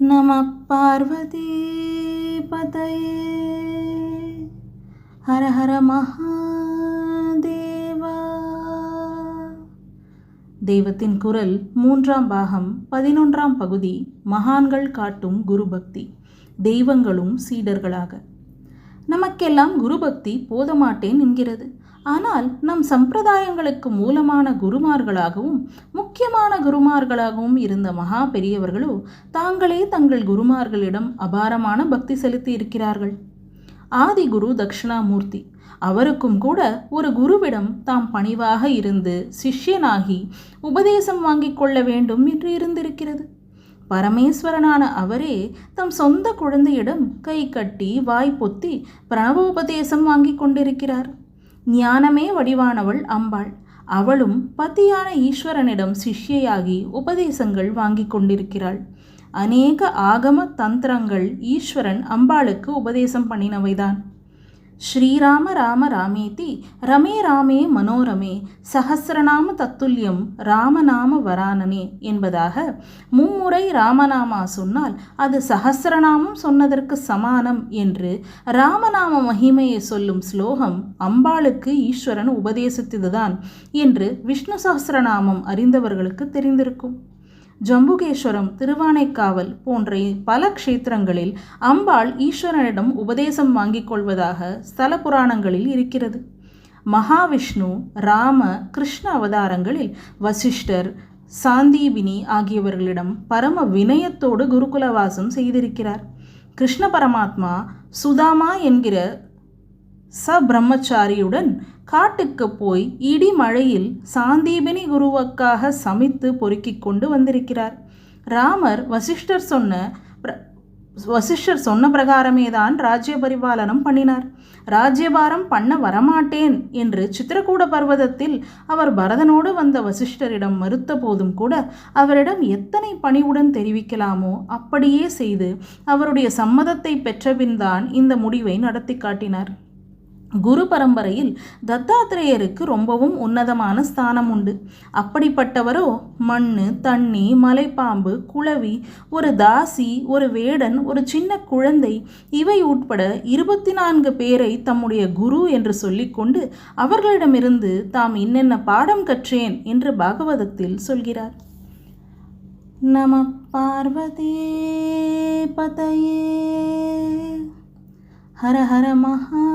நம பார்வதி பதயே ஹர ஹர மகாதேவா. தெய்வத்தின் குரல் 3ஆம் பாகம் 11ஆம் பகுதி. மகான்கள் காட்டும் குரு பக்தி. தெய்வங்களும் சீடர்களாக. நமக்கெல்லாம் குரு பக்தி போதமாட்டேன் என்கிறது. ஆனால் நம் சம்பிரதாயங்களுக்கு மூலமான குருமார்களாகவும் முக்கியமான குருமார்களாகவும் இருந்த மகா பெரியவர்களோ தாங்களே தங்கள் குருமார்களிடம் அபாரமான பக்தி செலுத்தி இருக்கிறார்கள். ஆதி குரு தட்சிணாமூர்த்தி அவருக்கும் கூட ஒரு குருவிடம் தாம் பணிவாக இருந்து சிஷ்யனாகி உபதேசம் வாங்கிக் கொள்ள வேண்டும் என்று இருந்திருக்கிறது. பரமேஸ்வரனான அவரே தம் சொந்த குழந்தையிடம் கை கட்டி வாய் பொத்தி பிரணவோபதேசம் வாங்கி கொண்டிருக்கிறார். ஞானமே வடிவானவள் அம்பாள். அவளும் பதியான ஈஸ்வரனிடம் சிஷ்யையாகி உபதேசங்கள் வாங்கி கொண்டிருக்கிறாள். அநேக ஆகம தந்திரங்கள் ஈஸ்வரன் அம்பாளுக்கு உபதேசம் பண்ணினவைதான். ஸ்ரீராம ராம ராமேதி ரமே ராமே மனோரமே சஹசிரநாம தத்துல்யம் ராமநாம வரானனே என்பதாக மும்முறை ராமநாமா சொன்னால் அது சஹசிரநாமம் சொன்னதற்கு சமானம் என்று ராமநாம மகிமையை சொல்லும் ஸ்லோகம் அம்பாளுக்கு ஈஸ்வரன் உபதேசித்ததுதான் என்று விஷ்ணு சஹசிரநாமம் அறிந்தவர்களுக்கு தெரிந்திருக்கும். ஜம்புகேஸ்வரம், திருவானைக்காவல் போன்ற பல க்ஷேத்திரங்களில் அம்பாள் ஈஸ்வரனிடம் உபதேசம் வாங்கிக் கொள்வதாக ஸ்தல புராணங்களில் இருக்கிறது. மகாவிஷ்ணு, ராம, கிருஷ்ண அவதாரங்களில் வசிஷ்டர், சாந்தீபினி ஆகியவர்களிடம் பரம வினயத்தோடு குருகுலவாசம் செய்திருக்கிறார். கிருஷ்ண பரமாத்மா சுதாமா என்கிற பிரம்மச்சாரியுடன் காட்டுக்கு போய் இடி மழையில் சாந்தீபினி குருவுக்காக சமைத்து பொறுக்கிக் கொண்டு வந்திருக்கிறார். ராமர் வசிஷ்டர் சொன்ன பிரகாரமே தான் ராஜ்ய பரிபாலனம் பண்ணினார். ராஜ்யபாரம் பண்ண வரமாட்டேன் என்று சித்திரகூட பர்வதத்தில் அவர் பரதனோடு வந்த வசிஷ்டரிடம் மறுத்த போதும் கூட அவரிடம் எத்தனை பணிவுடன் தெரிவிக்கலாமோ அப்படியே செய்து அவருடைய சம்மதத்தை பெற்றபின்தான் இந்த முடிவை நடத்தி காட்டினார். குரு பரம்பரையில் தத்தாத்திரேயருக்கு ரொம்பவும் உன்னதமான ஸ்தானம் உண்டு. அப்படிப்பட்டவரோ மண்ணு, தண்ணி, மலைப்பாம்பு, குளவி, ஒரு தாசி, ஒரு வேடன், ஒரு சின்ன குழந்தை இவை உட்பட 24 பேரை தம்முடைய குரு என்று சொல்லிக்கொண்டு அவர்களிடமிருந்து தாம் இன்னென்ன பாடம் கற்றேன் என்று பாகவதத்தில் சொல்கிறார். நம பார்வதி பதயே ஹர ஹர மகாதேவா.